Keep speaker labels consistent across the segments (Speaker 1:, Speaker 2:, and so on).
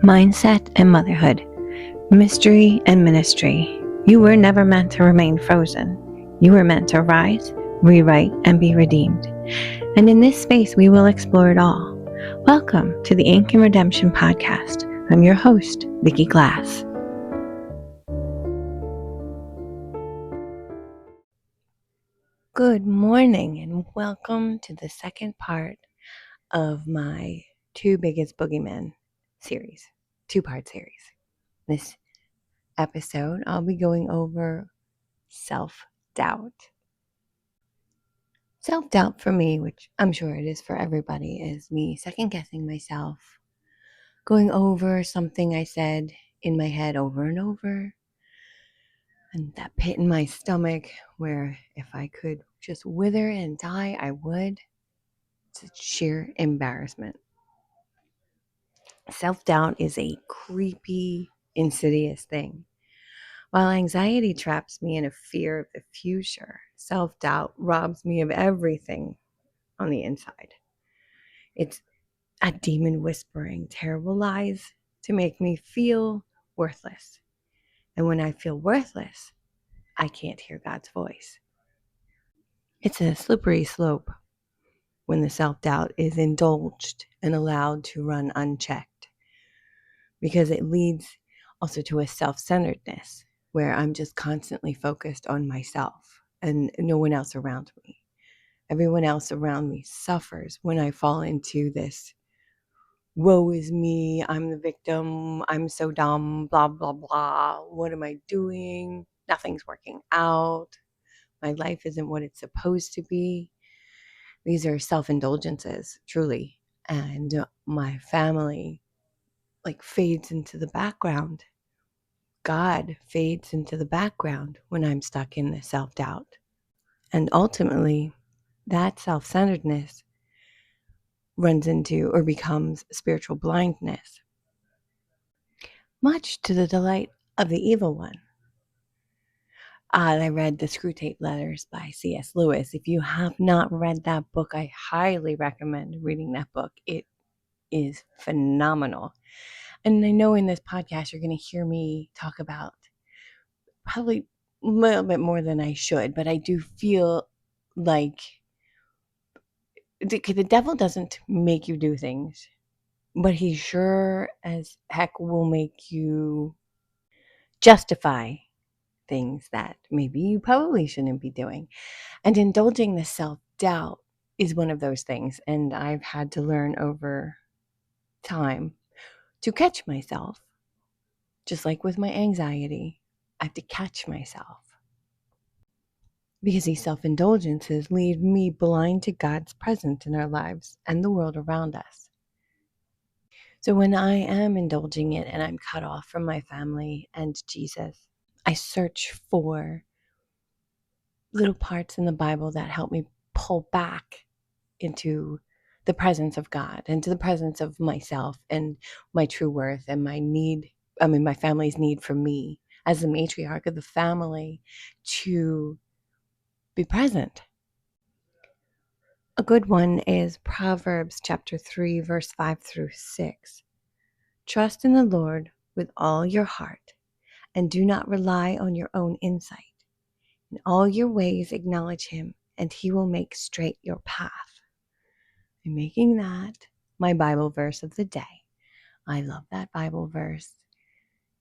Speaker 1: Mindset and motherhood, mystery and ministry. You were never meant to remain frozen. You were meant to rise, rewrite, and be redeemed. And in this space, we will explore it all. Welcome to the Ink and Redemption podcast. I'm your host, Vicki Glass. Good morning, and welcome to the second part of my Two Biggest Boogeymen series, two-part series. This episode, I'll be going over self-doubt. Self-doubt for me, which I'm sure it is for everybody, is me second-guessing myself, going over something I said in my head over and over, and that pit in my stomach where if I could just wither and die, I would. It's a sheer embarrassment. Self-doubt is a creepy, insidious thing. While anxiety traps me in a fear of the future, self-doubt robs me of everything on the inside. It's a demon whispering terrible lies to make me feel worthless. And when I feel worthless, I can't hear God's voice. It's a slippery slope when the self-doubt is indulged and allowed to run unchecked, because it leads also to a self-centeredness where I'm just constantly focused on myself and no one else around me. Everyone else around me suffers when I fall into this woe is me, I'm the victim, I'm so dumb, blah, blah, blah. What am I doing? Nothing's working out. My life isn't what it's supposed to be. These are self-indulgences, truly. And my family fades into the background. God fades into the background when I'm stuck in the self-doubt. And ultimately, that self-centeredness runs into or becomes spiritual blindness, much to the delight of the evil one. I read The Screwtape Letters by C.S. Lewis. If you have not read that book, I highly recommend reading that book. It is phenomenal. And I know in this podcast you're going to hear me talk about probably a little bit more than I should, but I do feel like the devil doesn't make you do things, but he sure as heck will make you justify things that maybe you probably shouldn't be doing. And indulging the self-doubt is one of those things. And I've had to learn over time to catch myself. Just like with my anxiety, I have to catch myself. Because these self-indulgences leave me blind to God's presence in our lives and the world around us. So when I am indulging it and I'm cut off from my family and Jesus, I search for little parts in the Bible that help me pull back into the presence of God, into the presence of myself and my true worth and my family's need for me as the matriarch of the family to be present. A good one is Proverbs chapter 3, verse 5 through 6. Trust in the Lord with all your heart and do not rely on your own insight. In all your ways acknowledge him and he will make straight your path. I'm making that my Bible verse of the day. I love that Bible verse.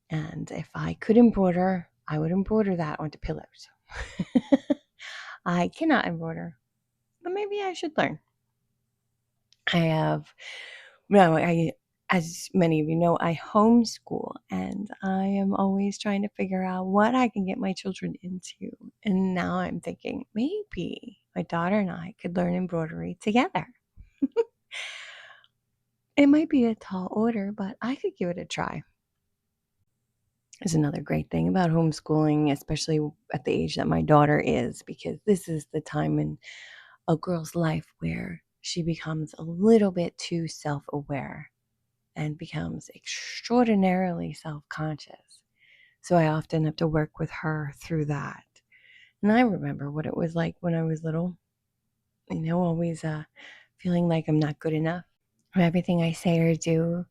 Speaker 1: And if I could embroider, I would embroider that onto pillows. I cannot embroider, but maybe I should learn. As many of you know, I homeschool, and I am always trying to figure out what I can get my children into. And now I'm thinking maybe my daughter and I could learn embroidery together. It might be a tall order, but I could give it a try. Is another great thing about homeschooling, especially at the age that my daughter is, because this is the time in a girl's life where she becomes a little bit too self-aware and becomes extraordinarily self-conscious. So I often have to work with her through that. And I remember what it was like when I was little, always feeling like I'm not good enough. Everything I say or do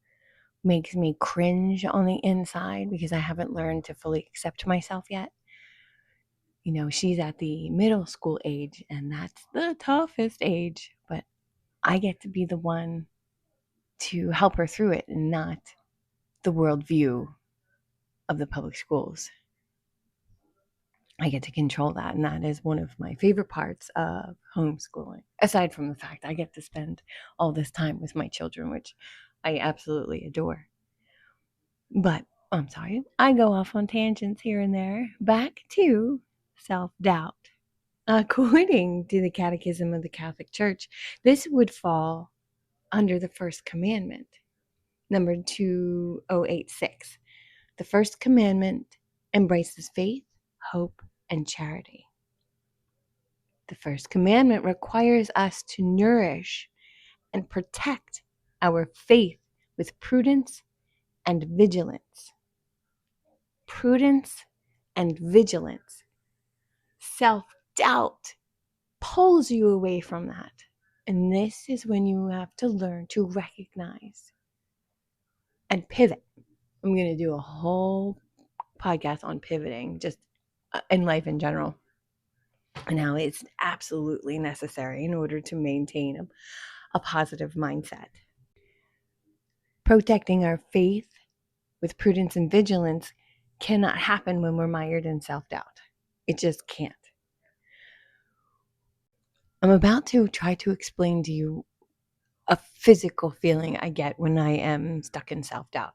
Speaker 1: makes me cringe on the inside because I haven't learned to fully accept myself yet. She's at the middle school age, and that's the toughest age, but I get to be the one to help her through it and not the worldview of the public schools. I get to control that, and that is one of my favorite parts of homeschooling, aside from the fact I get to spend all this time with my children, which I absolutely adore. But I'm sorry, I go off on tangents here and there. Back to self-doubt. According to the Catechism of the Catholic Church, this would fall under the first commandment, number 2086. The first commandment embraces faith, hope, and charity. The first commandment requires us to nourish and protect our faith with prudence and vigilance. Prudence and vigilance. Self-doubt pulls you away from that. And this is when you have to learn to recognize and pivot. I'm going to do a whole podcast on pivoting, just in life in general, and how it's absolutely necessary in order to maintain a positive mindset. Protecting our faith with prudence and vigilance cannot happen when we're mired in self-doubt. It just can't. I'm about to try to explain to you a physical feeling I get when I am stuck in self-doubt.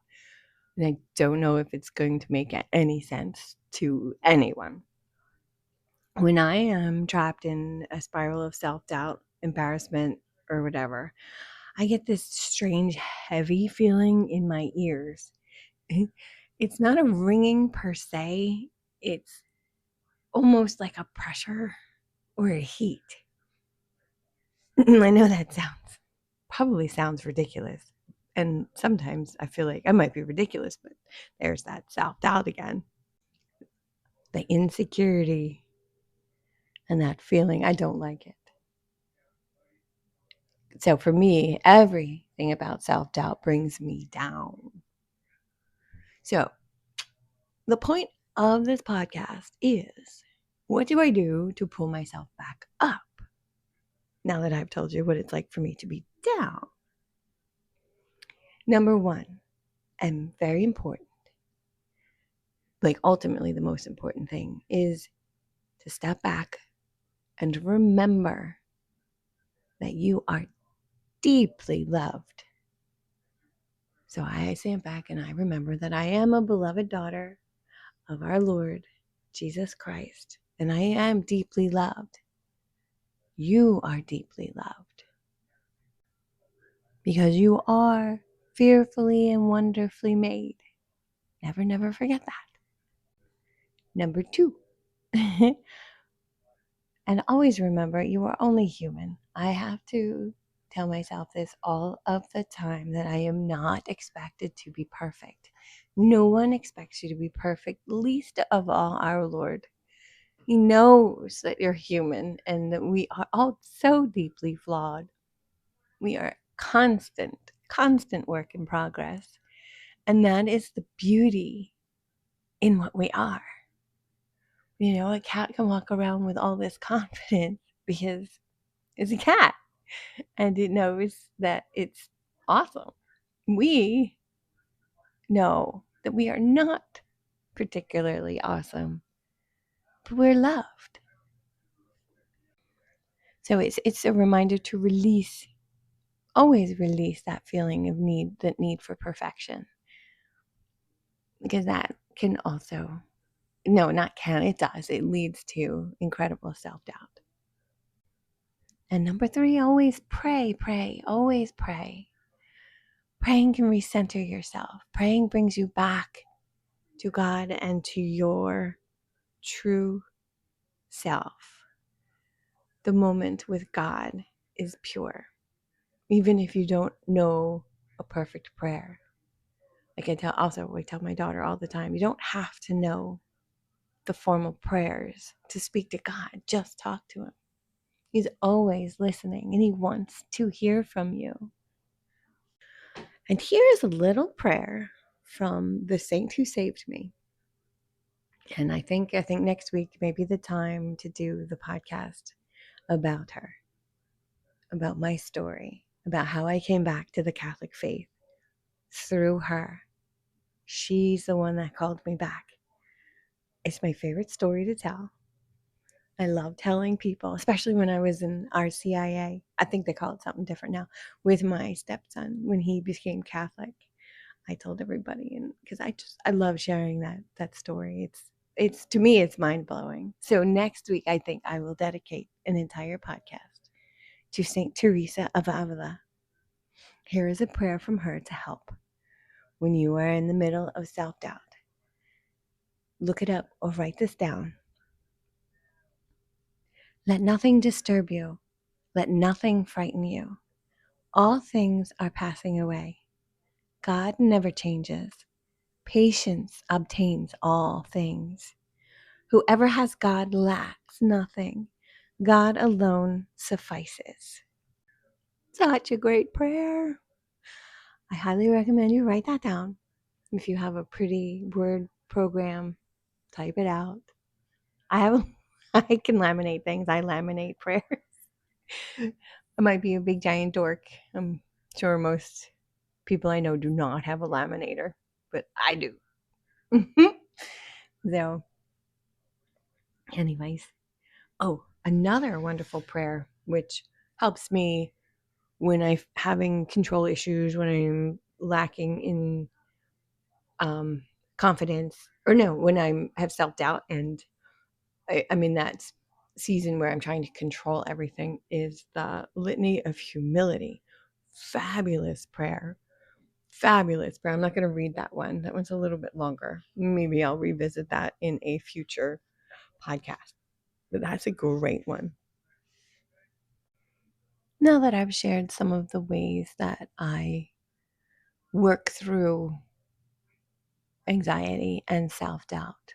Speaker 1: And I don't know if it's going to make any sense to anyone. When I am trapped in a spiral of self-doubt, embarrassment, or whatever, I get this strange, heavy feeling in my ears. It's not a ringing per se. It's almost like a pressure or a heat. I know that probably sounds ridiculous. And sometimes I feel like I might be ridiculous, but there's that self-doubt again. The insecurity and that feeling, I don't like it. So for me, everything about self-doubt brings me down. So the point of this podcast is, what do I do to pull myself back up? Now that I've told you what it's like for me to be down. Number one, and very important, like ultimately the most important thing, is to step back and remember that you are deeply loved. So I stand back and I remember that I am a beloved daughter of our Lord Jesus Christ, and I am deeply loved. You are deeply loved because you are fearfully and wonderfully made. Never, never forget that. Number two, and always remember you are only human. I have to tell myself this all of the time, that I am not expected to be perfect. No one expects you to be perfect, least of all our Lord. He knows that you're human and that we are all so deeply flawed. We are constant work in progress. And that is the beauty in what we are. A cat can walk around with all this confidence because it's a cat and it knows that it's awesome. We know that we are not particularly awesome, but we're loved. So it's a reminder to always release that feeling of need for perfection. Because that can also, no, not can, it does. It leads to incredible self-doubt. And number three, always pray, always pray. Praying can recenter yourself. Praying brings you back to God and to your true self. The moment with God is pure, even if you don't know a perfect prayer. Like I tell my daughter all the time, you don't have to know the formal prayers to speak to God. Just talk to him. He's always listening and he wants to hear from you. And here's a little prayer from the saint who saved me. And I think next week may be the time to do the podcast about her, about my story, about how I came back to the Catholic faith through her. She's the one that called me back. It's my favorite story to tell. I love telling people, especially when I was in RCIA. I think they call it something different now, with my stepson when he became Catholic. I told everybody, and because I love sharing that story. It's to me it's mind blowing. So next week I think I will dedicate an entire podcast to Saint Teresa of Avila. Here is a prayer from her to help when you are in the middle of self doubt. Look it up or write this down. Let nothing disturb you. Let nothing frighten you. All things are passing away. God never changes. Patience obtains all things. Whoever has God lacks nothing. God alone suffices. Such a great prayer. I highly recommend you write that down. If you have a pretty word program, type it out. I can laminate things. I laminate prayers. I might be a big giant dork. I'm sure most people I know do not have a laminator, but I do. So, anyways. Oh, another wonderful prayer, which helps me when I'm having control issues, when I'm lacking in confidence, or no, when I have self doubt, and I'm in that season where I'm trying to control everything, is the Litany of Humility. Fabulous prayer. Fabulous prayer. I'm not going to read that one. That one's a little bit longer. Maybe I'll revisit that in a future podcast. But that's a great one. Now that I've shared some of the ways that I work through anxiety and self doubt,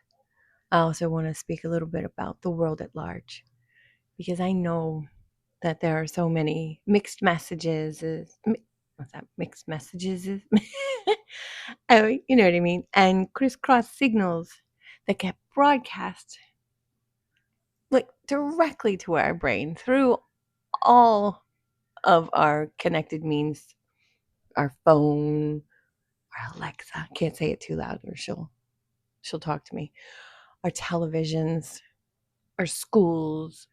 Speaker 1: I also want to speak a little bit about the world at large, because I know that there are so many mixed messages. What's that? Mixed messages is? Oh, you know what I mean? And crisscross signals that get broadcast like directly to our brain through all of our connected means, our phone, our Alexa. Can't say it too loud or she'll talk to me. Our televisions, our schools,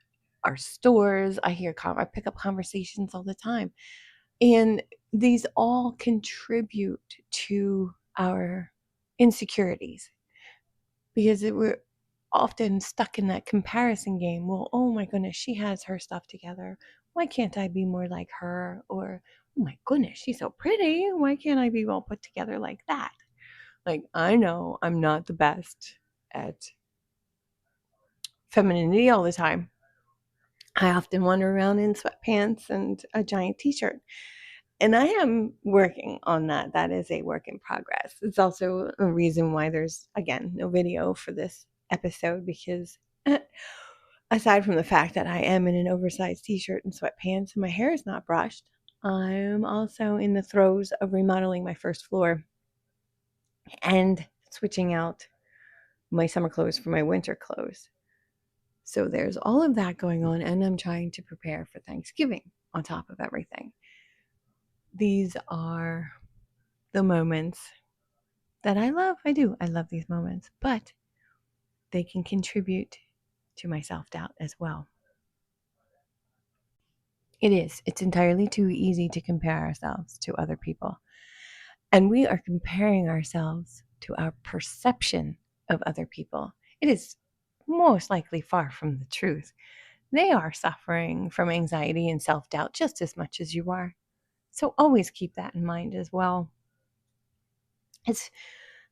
Speaker 1: our stores. I pick up conversations all the time. And these all contribute to our insecurities, because we're often stuck in that comparison game. Well, oh my goodness, she has her stuff together. Why can't I be more like her? Or, oh my goodness, she's so pretty. Why can't I be well put together like that? Like, I know I'm not the best at femininity all the time. I often wander around in sweatpants and a giant t-shirt. And I am working on that. That is a work in progress. It's also a reason why there's, again, no video for this episode, because aside from the fact that I am in an oversized t-shirt and sweatpants and my hair is not brushed, I'm also in the throes of remodeling my first floor and switching out my summer clothes for my winter clothes. So there's all of that going on, and I'm trying to prepare for Thanksgiving on top of everything. These are the moments that I love. I do. I love these moments, but they can contribute to my self-doubt as well. It is. It's entirely too easy to compare ourselves to other people. And we are comparing ourselves to our perception of other people. It is most likely far from the truth. They are suffering from anxiety and self-doubt just as much as you are. So always keep that in mind as well. The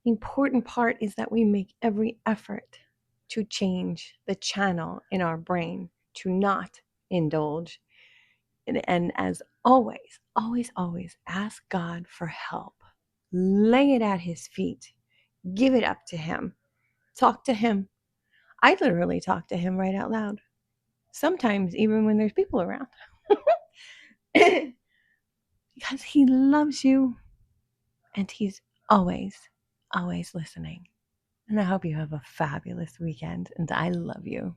Speaker 1: important part is that we make every effort to change the channel in our brain to not indulge. And as always, always, always ask God for help. Lay it at his feet. Give it up to him. Talk to him. I literally talk to him right out loud. Sometimes even when there's people around. Because he loves you. And He's always, always listening. And I hope you have a fabulous weekend. And I love you.